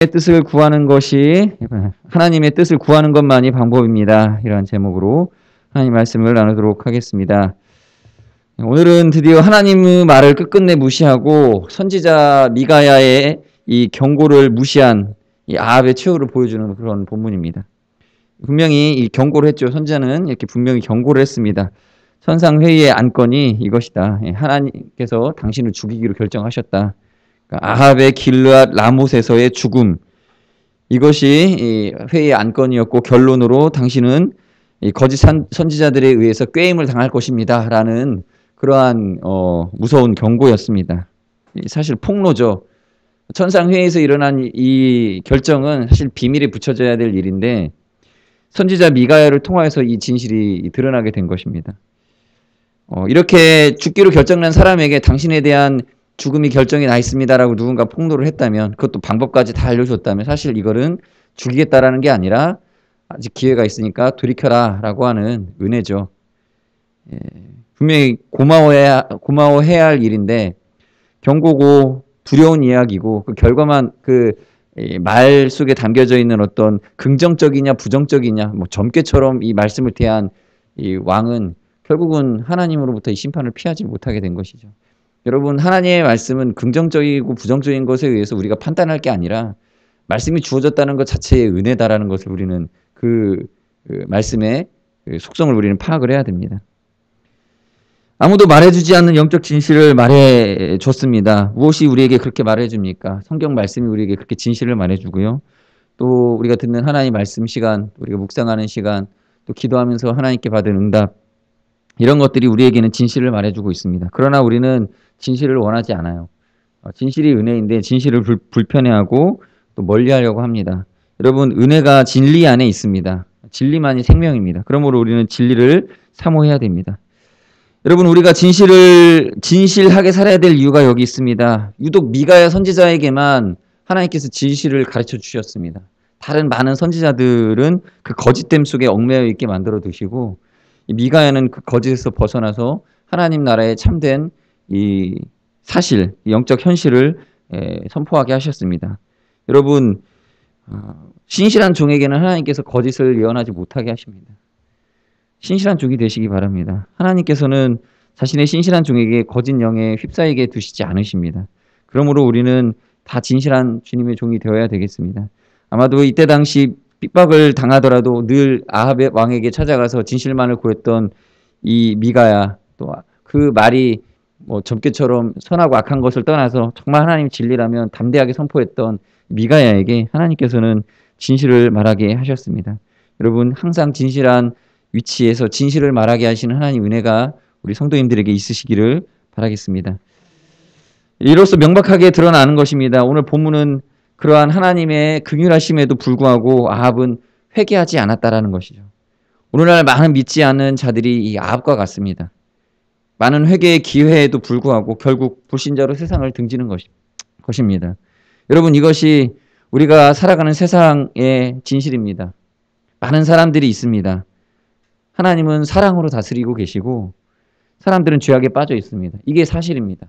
뜻을 구하는 것이 하나님의 뜻을 구하는 것만이 방법입니다. 이러한 제목으로 하나님 말씀을 나누도록 하겠습니다. 오늘은 드디어 하나님의 말을 끝끝내 무시하고 선지자 미가야의 이 경고를 무시한 이 아합의 최후를 보여주는 그런 본문입니다. 분명히 이 경고를 했죠. 선지자는 이렇게 분명히 경고를 했습니다. 천상회의의 안건이 이것이다. 하나님께서 당신을 죽이기로 결정하셨다. 아합의 길르앗 라못에서의 죽음, 이것이 회의의 안건이었고 결론으로 당신은 거짓 선지자들에 의해서 꾀임을 당할 것입니다 라는 그러한 무서운 경고였습니다. 사실 폭로죠. 천상회의에서 일어난 이 결정은 사실 비밀에 붙여져야 될 일인데 선지자 미가야를 통하여서 이 진실이 드러나게 된 것입니다. 이렇게 죽기로 결정난 사람에게 당신에 대한 죽음이 결정이 나 있습니다라고 누군가 폭로를 했다면, 그것도 방법까지 다 알려줬다면 사실 이거는 죽이겠다라는 게 아니라 아직 기회가 있으니까 돌이켜라 라고 하는 은혜죠. 분명히 고마워해야 할 일인데 경고고 두려운 이야기고 그 결과만 그 말 속에 담겨져 있는 어떤 긍정적이냐 부정적이냐, 뭐 점괘처럼 이 말씀을 대한 이 왕은 결국은 하나님으로부터 이 심판을 피하지 못하게 된 것이죠. 여러분, 하나님의 말씀은 긍정적이고 부정적인 것에 의해서 우리가 판단할 게 아니라 말씀이 주어졌다는 것 자체의 은혜다라는 것을 우리는 그 말씀의 속성을 우리는 파악을 해야 됩니다. 아무도 말해주지 않는 영적 진실을 말해줬습니다. 무엇이 우리에게 그렇게 말해줍니까? 성경 말씀이 우리에게 그렇게 진실을 말해주고요. 또 우리가 듣는 하나님 말씀 시간, 우리가 묵상하는 시간, 또 기도하면서 하나님께 받은 응답, 이런 것들이 우리에게는 진실을 말해주고 있습니다. 그러나 우리는 진실을 원하지 않아요. 진실이 은혜인데 진실을 불편해하고 또 멀리하려고 합니다. 여러분, 은혜가 진리 안에 있습니다. 진리만이 생명입니다. 그러므로 우리는 진리를 사모해야 됩니다. 여러분, 우리가 진실하게 살아야 될 이유가 여기 있습니다. 유독 미가야 선지자에게만 하나님께서 진실을 가르쳐 주셨습니다. 다른 많은 선지자들은 그 거짓됨 속에 얽매여 있게 만들어 두시고, 미가야는 그 거짓에서 벗어나서 하나님 나라의 참된 이 사실, 영적 현실을 선포하게 하셨습니다. 여러분, 신실한 종에게는 하나님께서 거짓을 예언하지 못하게 하십니다. 신실한 종이 되시기 바랍니다. 하나님께서는 자신의 신실한 종에게 거짓 영에 휩싸이게 두시지 않으십니다. 그러므로 우리는 다 진실한 주님의 종이 되어야 되겠습니다. 아마도 이때 당시 핍박을 당하더라도 늘 아합의 왕에게 찾아가서 진실만을 구했던 이 미가야, 또 그 말이 뭐 점괘처럼 선하고 악한 것을 떠나서 정말 하나님 진리라면 담대하게 선포했던 미가야에게 하나님께서는 진실을 말하게 하셨습니다. 여러분, 항상 진실한 위치에서 진실을 말하게 하시는 하나님 은혜가 우리 성도님들에게 있으시기를 바라겠습니다. 이로써 명백하게 드러나는 것입니다. 오늘 본문은 그러한 하나님의 긍휼하심에도 불구하고 아합은 회개하지 않았다라는 것이죠. 오늘날 많은 믿지 않는 자들이 이 아합과 같습니다. 많은 회개의 기회에도 불구하고 결국 불신자로 세상을 등지는 것입니다. 여러분, 이것이 우리가 살아가는 세상의 진실입니다. 많은 사람들이 있습니다. 하나님은 사랑으로 다스리고 계시고 사람들은 죄악에 빠져 있습니다. 이게 사실입니다.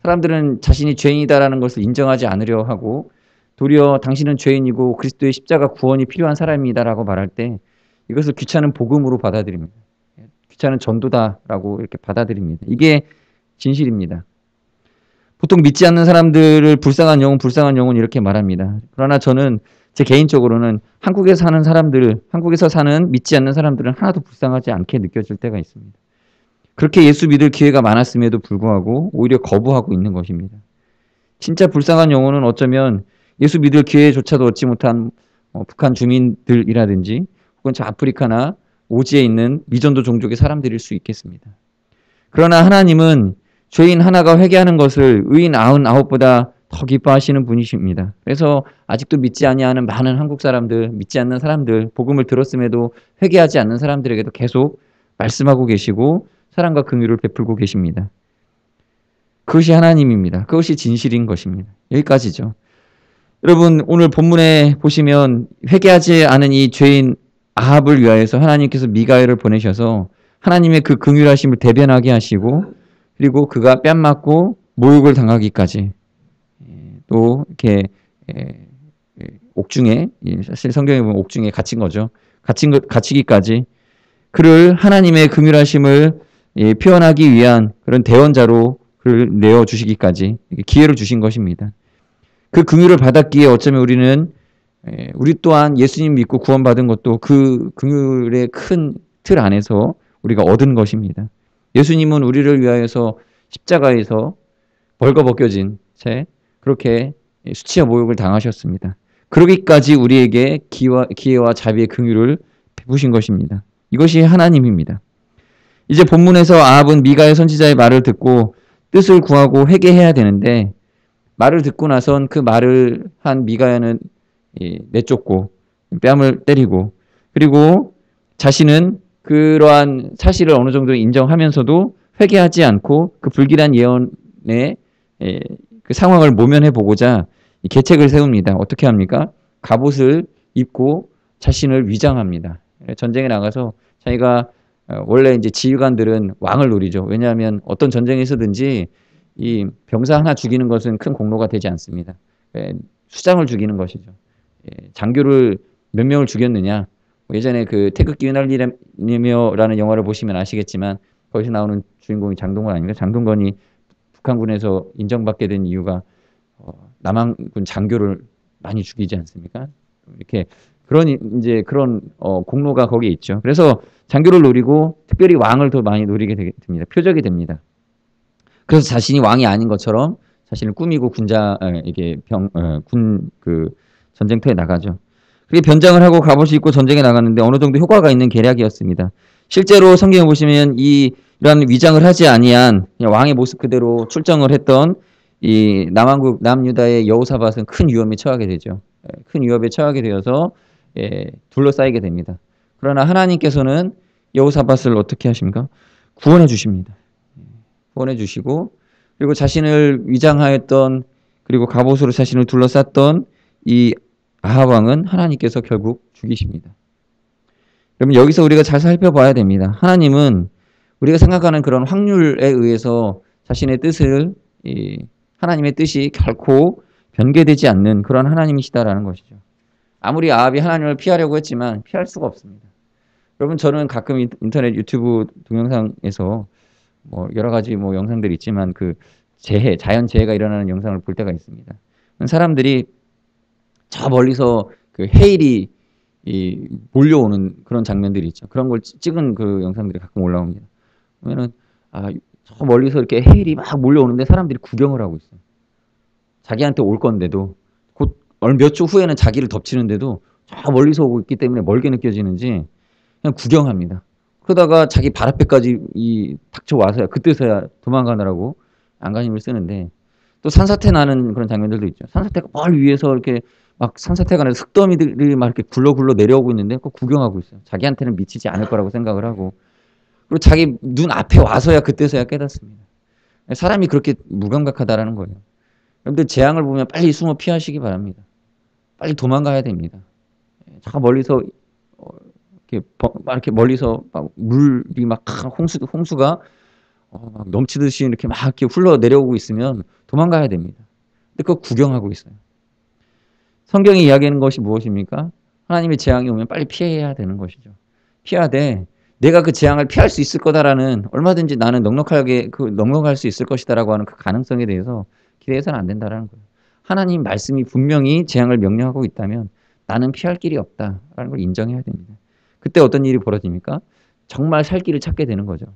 사람들은 자신이 죄인이다라는 것을 인정하지 않으려 하고 도리어 당신은 죄인이고 그리스도의 십자가 구원이 필요한 사람이다라고 말할 때 이것을 귀찮은 복음으로 받아들입니다. 귀찮은 전도다라고 이렇게 받아들입니다. 이게 진실입니다. 보통 믿지 않는 사람들을 불쌍한 영혼 이렇게 말합니다. 그러나 저는 제 개인적으로는 한국에서 사는 믿지 않는 사람들은 하나도 불쌍하지 않게 느껴질 때가 있습니다. 그렇게 예수 믿을 기회가 많았음에도 불구하고 오히려 거부하고 있는 것입니다. 진짜 불쌍한 영혼은 어쩌면 예수 믿을 기회조차도 얻지 못한 북한 주민들이라든지 혹은 저 아프리카나 오지에 있는 미전도 종족의 사람들일 수 있겠습니다. 그러나 하나님은 죄인 하나가 회개하는 것을 의인 99보다 더 기뻐하시는 분이십니다. 그래서 아직도 믿지 아니하는 많은 한국 사람들, 믿지 않는 사람들, 복음을 들었음에도 회개하지 않는 사람들에게도 계속 말씀하고 계시고 사랑과 긍휼을 베풀고 계십니다. 그것이 하나님입니다. 그것이 진실인 것입니다. 여기까지죠. 여러분, 오늘 본문에 보시면 회개하지 않은 이 죄인 아합을 위하여서 하나님께서 미가야를 보내셔서 하나님의 그 긍휼하심을 대변하게 하시고 그리고 그가 뺨 맞고 모욕을 당하기까지 또 이렇게 옥중에, 사실 성경에 보면 옥중에 갇힌 거죠. 갇히기까지 그를 하나님의 긍휼하심을 표현하기 위한 그런 대언자로 그를 내어주시기까지 기회를 주신 것입니다. 그 긍휼을 받았기에 어쩌면 우리 또한 예수님 믿고 구원받은 것도 그 긍휼의 큰 틀 안에서 우리가 얻은 것입니다. 예수님은 우리를 위하여서 십자가에서 벌거벗겨진 채 그렇게 수치와 모욕을 당하셨습니다. 그러기까지 우리에게 기회와 자비의 긍휼을 베푸신 것입니다. 이것이 하나님입니다. 이제 본문에서 아합은 미가의 선지자의 말을 듣고 뜻을 구하고 회개해야 되는데 말을 듣고 나선 그 말을 한 미가야는 내쫓고 뺨을 때리고 그리고 자신은 그러한 사실을 어느 정도 인정하면서도 회개하지 않고 그 불길한 예언의 그 상황을 모면해 보고자 계책을 세웁니다. 어떻게 합니까? 갑옷을 입고 자신을 위장합니다. 전쟁에 나가서 자기가 원래 이제 지휘관들은 왕을 노리죠. 왜냐하면 어떤 전쟁에서든지 이 병사 하나 죽이는 것은 큰 공로가 되지 않습니다. 수장을 죽이는 것이죠. 장교를 몇 명을 죽였느냐? 예전에 그 태극기 휘날리며라는 영화를 보시면 아시겠지만 거기서 나오는 주인공이 장동건 아닙니까? 장동건이 북한군에서 인정받게 된 이유가 남한군 장교를 많이 죽이지 않습니까? 이렇게 그런 공로가 거기에 있죠. 그래서 장교를 노리고 특별히 왕을 더 많이 노리게 됩니다. 표적이 됩니다. 그래서 자신이 왕이 아닌 것처럼 자신을 꾸미고 군 전쟁터에 나가죠. 그렇게 변장을 하고 갑옷을 입고 전쟁에 나갔는데 어느 정도 효과가 있는 계략이었습니다. 실제로 성경에 보시면 이런 위장을 하지 아니한 왕의 모습 그대로 출정을 했던 이 남한국 남유다의 여호사밧은 큰 위험에 처하게 되죠. 큰 위협에 처하게 되어서 둘러싸이게 됩니다. 그러나 하나님께서는 여호사밧을 어떻게 하십니까? 구원해 주십니다. 구원해 주시고 그리고 자신을 위장하였던 그리고 갑옷으로 자신을 둘러쌌던 이 아합 왕은 하나님께서 결국 죽이십니다. 여러분 여기서 우리가 잘 살펴봐야 됩니다. 하나님은 우리가 생각하는 그런 확률에 의해서 자신의 뜻을 하나님의 뜻이 결코 변개되지 않는 그런 하나님이시다라는 것이죠. 아무리 아합이 하나님을 피하려고 했지만 피할 수가 없습니다. 여러분 저는 가끔 인터넷 유튜브 동영상에서 여러 가지 영상들이 있지만 그 자연재해가 일어나는 영상을 볼 때가 있습니다. 사람들이 저 멀리서 그 해일이 몰려오는 그런 장면들이 있죠. 그런 걸 찍은 그 영상들이 가끔 올라옵니다. 그러면은 저 멀리서 이렇게 해일이 막 몰려오는데 사람들이 구경을 하고 있어요. 자기한테 올 건데도 곧 몇 초 후에는 자기를 덮치는데도 저 멀리서 오고 있기 때문에 멀게 느껴지는지 그냥 구경합니다. 그러다가 자기 발 앞에까지 닥쳐와서야 그때서야 도망가느라고 안간힘을 쓰는데 또 산사태 나는 그런 장면들도 있죠. 산사태가 멀 위에서 이렇게 막 산사태가 나서 흙더미들이 막 이렇게 굴러굴러 내려오고 있는데 그거 구경하고 있어요. 자기한테는 미치지 않을 거라고 생각을 하고 그리고 자기 눈 앞에 와서야 그때서야 깨닫습니다. 사람이 그렇게 무감각하다라는 거예요. 여러분들 재앙을 보면 빨리 숨어 피하시기 바랍니다. 빨리 도망가야 됩니다. 저 멀리서 이렇게 멀리서 막 물이 막 홍수가 막 넘치듯이 이렇게 막 이렇게 흘러 내려오고 있으면 도망가야 됩니다. 근데 그거 구경하고 있어요. 성경이 이야기하는 것이 무엇입니까? 하나님의 재앙이 오면 빨리 피해야 되는 것이죠. 피하되 내가 그 재앙을 피할 수 있을 거다라는 얼마든지 나는 넉넉할 수 있을 것이다라고 하는 그 가능성에 대해서 기대해서는 안 된다라는 거예요. 하나님 말씀이 분명히 재앙을 명령하고 있다면 나는 피할 길이 없다라는 걸 인정해야 됩니다. 그때 어떤 일이 벌어집니까? 정말 살 길을 찾게 되는 거죠.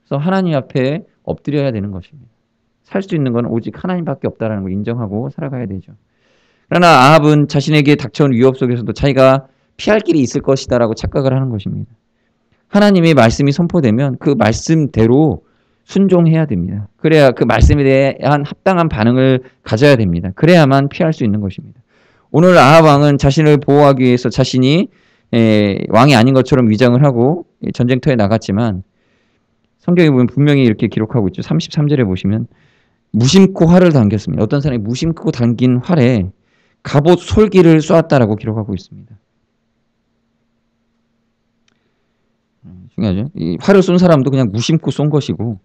그래서 하나님 앞에 엎드려야 되는 것입니다. 살 수 있는 건 오직 하나님밖에 없다라는 걸 인정하고 살아가야 되죠. 그러나 아합은 자신에게 닥쳐온 위협 속에서도 자기가 피할 길이 있을 것이다라고 착각을 하는 것입니다. 하나님의 말씀이 선포되면 그 말씀대로 순종해야 됩니다. 그래야 그 말씀에 대한 합당한 반응을 가져야 됩니다. 그래야만 피할 수 있는 것입니다. 오늘 아합 왕은 자신을 보호하기 위해서 자신이 왕이 아닌 것처럼 위장을 하고 전쟁터에 나갔지만 성경에 보면 분명히 이렇게 기록하고 있죠. 33절에 보시면 무심코 활을 당겼습니다. 어떤 사람이 무심코 당긴 활에 갑옷 솔기를 쏘았다라고 기록하고 있습니다. 중요하죠. 이 활을 쏜 사람도 그냥 무심코 쏜 것이고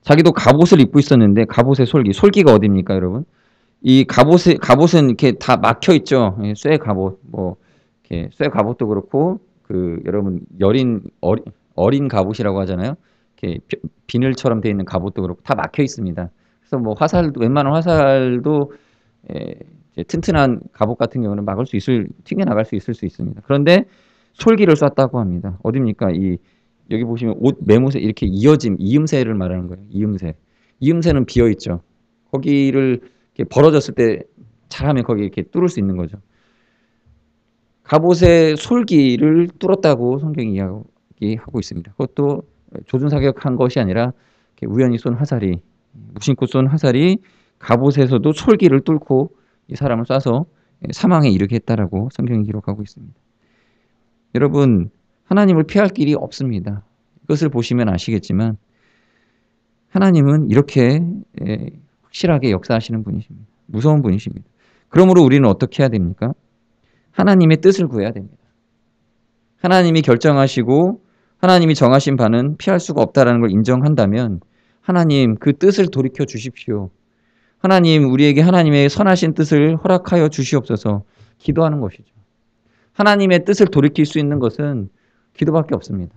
자기도 갑옷을 입고 있었는데 갑옷의 솔기가 어디입니까 여러분? 이 갑옷은 이렇게 다 막혀 있죠. 예, 쇠 갑옷, 뭐 이렇게 쇠 갑옷도 그렇고 그 여러분 어린 갑옷이라고 하잖아요. 이렇게 비늘처럼 돼 있는 갑옷도 그렇고 다 막혀 있습니다. 그래서 뭐 화살도 웬만한 화살도 예, 이제 튼튼한 갑옷 같은 경우는 막을 수 튕겨 나갈 수 있을 수 있습니다. 그런데 솔기를 쐈다고 합니다. 어딥니까? 여기 보시면 옷 매무새 이렇게 이음새를 말하는 거예요. 이음새. 이음새는 비어 있죠. 거기를 이렇게 벌어졌을 때 잘하면 거기 이렇게 뚫을 수 있는 거죠. 갑옷의 솔기를 뚫었다고 성경이 이야기하고 있습니다. 그것도 조준사격한 것이 아니라 우연히 쏜 화살이 무심코 쏜 화살이 갑옷에서도 솔기를 뚫고 이 사람을 쏴서 사망에 이르게 했다라고 성경이 기록하고 있습니다. 여러분, 하나님을 피할 길이 없습니다. 이것을 보시면 아시겠지만 하나님은 이렇게 확실하게 역사하시는 분이십니다. 무서운 분이십니다. 그러므로 우리는 어떻게 해야 됩니까? 하나님의 뜻을 구해야 됩니다. 하나님이 결정하시고 하나님이 정하신 바는 피할 수가 없다는 걸 인정한다면 하나님 그 뜻을 돌이켜 주십시오. 하나님 우리에게 하나님의 선하신 뜻을 허락하여 주시옵소서 기도하는 것이죠. 하나님의 뜻을 돌이킬 수 있는 것은 기도밖에 없습니다.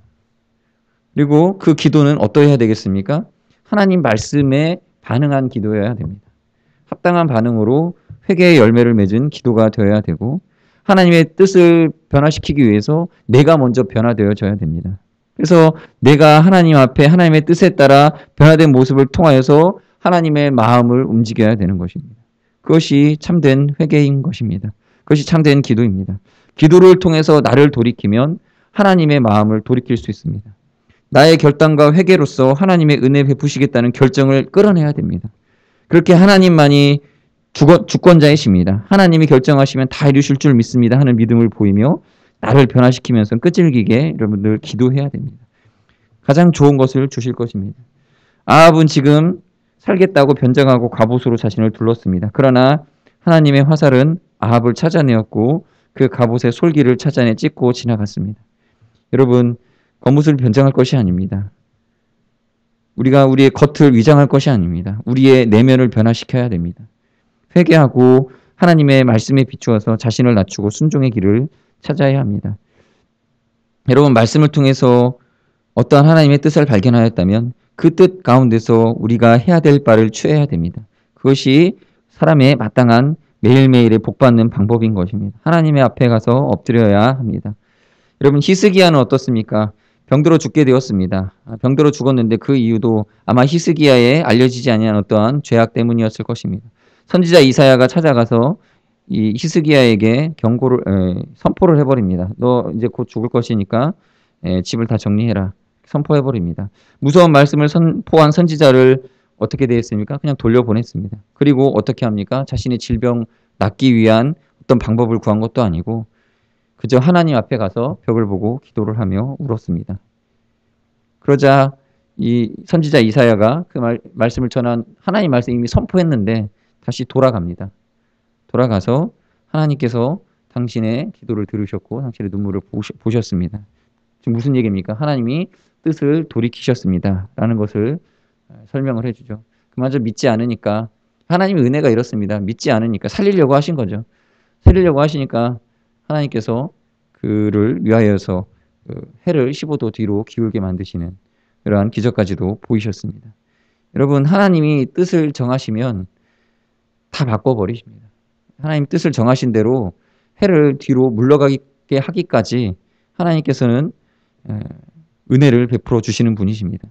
그리고 그 기도는 어떠해야 되겠습니까? 하나님 말씀에 반응한 기도여야 됩니다. 합당한 반응으로 회개의 열매를 맺은 기도가 되어야 되고 하나님의 뜻을 변화시키기 위해서 내가 먼저 변화되어져야 됩니다. 그래서 내가 하나님 앞에 하나님의 뜻에 따라 변화된 모습을 통하여서 하나님의 마음을 움직여야 되는 것입니다. 그것이 참된 회개인 것입니다. 그것이 참된 기도입니다. 기도를 통해서 나를 돌이키면 하나님의 마음을 돌이킬 수 있습니다. 나의 결단과 회개로서 하나님의 은혜 베푸시겠다는 결정을 끌어내야 됩니다. 그렇게 하나님만이 주권자이십니다. 하나님이 결정하시면 다 이루실 줄 믿습니다 하는 믿음을 보이며 나를 변화시키면서 끄질기게 여러분들 기도해야 됩니다. 가장 좋은 것을 주실 것입니다. 아합은 지금 살겠다고 변장하고 갑옷으로 자신을 둘렀습니다. 그러나 하나님의 화살은 아합을 찾아내었고 그 갑옷의 솔기를 찾아내 찢고 지나갔습니다. 여러분, 겉모습을 변장할 것이 아닙니다. 우리가 우리의 겉을 위장할 것이 아닙니다. 우리의 내면을 변화시켜야 됩니다. 회개하고 하나님의 말씀에 비추어서 자신을 낮추고 순종의 길을 찾아야 합니다. 여러분, 말씀을 통해서 어떠한 하나님의 뜻을 발견하였다면 그 뜻 가운데서 우리가 해야 될 바를 취해야 됩니다. 그것이 사람의 마땅한 매일매일의 복받는 방법인 것입니다. 하나님의 앞에 가서 엎드려야 합니다. 여러분, 히스기야는 어떻습니까? 병들어 죽게 되었습니다. 병들어 죽었는데 그 이유도 아마 히스기야에 알려지지 아니한 어떠한 죄악 때문이었을 것입니다. 선지자 이사야가 찾아가서 이 히스기야에게 선포를 해버립니다. 너 이제 곧 죽을 것이니까 집을 다 정리해라. 선포해버립니다. 무서운 말씀을 선포한 선지자를 어떻게 되었습니까? 그냥 돌려보냈습니다. 그리고 어떻게 합니까? 자신의 질병 낫기 위한 어떤 방법을 구한 것도 아니고 그저 하나님 앞에 가서 벽을 보고 기도를 하며 울었습니다. 그러자 이 선지자 이사야가 그 말씀을 전한 하나님 말씀 이미 선포했는데 다시 돌아갑니다. 돌아가서 하나님께서 당신의 기도를 들으셨고 당신의 눈물을 보셨습니다. 지금 무슨 얘기입니까? 하나님이 뜻을 돌이키셨습니다. 라는 것을 설명을 해주죠. 그마저 믿지 않으니까 하나님의 은혜가 이렇습니다. 믿지 않으니까 살리려고 하신 거죠. 살리려고 하시니까 하나님께서 그를 위하여서 해를 15도 뒤로 기울게 만드시는 이러한 기적까지도 보이셨습니다. 여러분, 하나님이 뜻을 정하시면 다 바꿔버리십니다. 하나님 뜻을 정하신 대로 해를 뒤로 물러가게 하기까지 하나님께서는 은혜를 베풀어 주시는 분이십니다.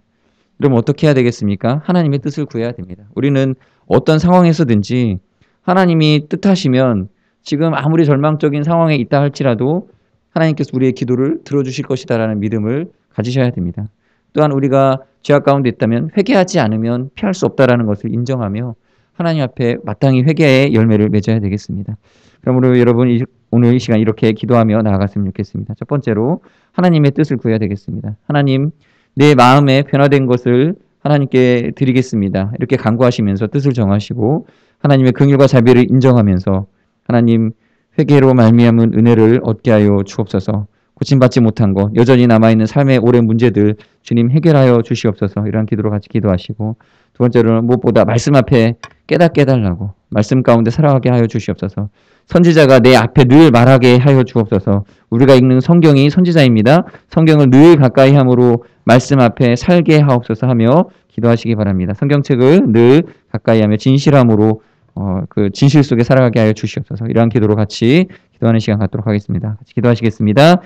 그럼 어떻게 해야 되겠습니까? 하나님의 뜻을 구해야 됩니다. 우리는 어떤 상황에서든지 하나님이 뜻하시면 지금 아무리 절망적인 상황에 있다 할지라도 하나님께서 우리의 기도를 들어주실 것이다라는 믿음을 가지셔야 됩니다. 또한 우리가 죄악 가운데 있다면 회개하지 않으면 피할 수 없다라는 것을 인정하며 하나님 앞에 마땅히 회개의 열매를 맺어야 되겠습니다. 그러므로 여러분 오늘 이 시간 이렇게 기도하며 나아갔으면 좋겠습니다. 첫 번째로 하나님의 뜻을 구해야 되겠습니다. 하나님, 내 마음에 변화된 것을 하나님께 드리겠습니다. 이렇게 간구하시면서 뜻을 정하시고 하나님의 긍휼과 자비를 인정하면서 하나님 회개로 말미암은 은혜를 얻게 하여 주옵소서. 고침받지 못한 것, 여전히 남아있는 삶의 오랜 문제들 주님 해결하여 주시옵소서. 이런 기도로 같이 기도하시고 두 번째로는 무엇보다 말씀 앞에 깨닫게 해달라고 말씀 가운데 살아가게 하여 주시옵소서. 선지자가 내 앞에 늘 말하게 하여 주옵소서. 우리가 읽는 성경이 선지자입니다. 성경을 늘 가까이 함으로 말씀 앞에 살게 하옵소서 하며 기도하시기 바랍니다. 성경책을 늘 가까이 하며 진실함으로 그 진실 속에 살아가게 하여 주시옵소서. 이러한 기도로 같이 기도하는 시간 갖도록 하겠습니다. 같이 기도하시겠습니다.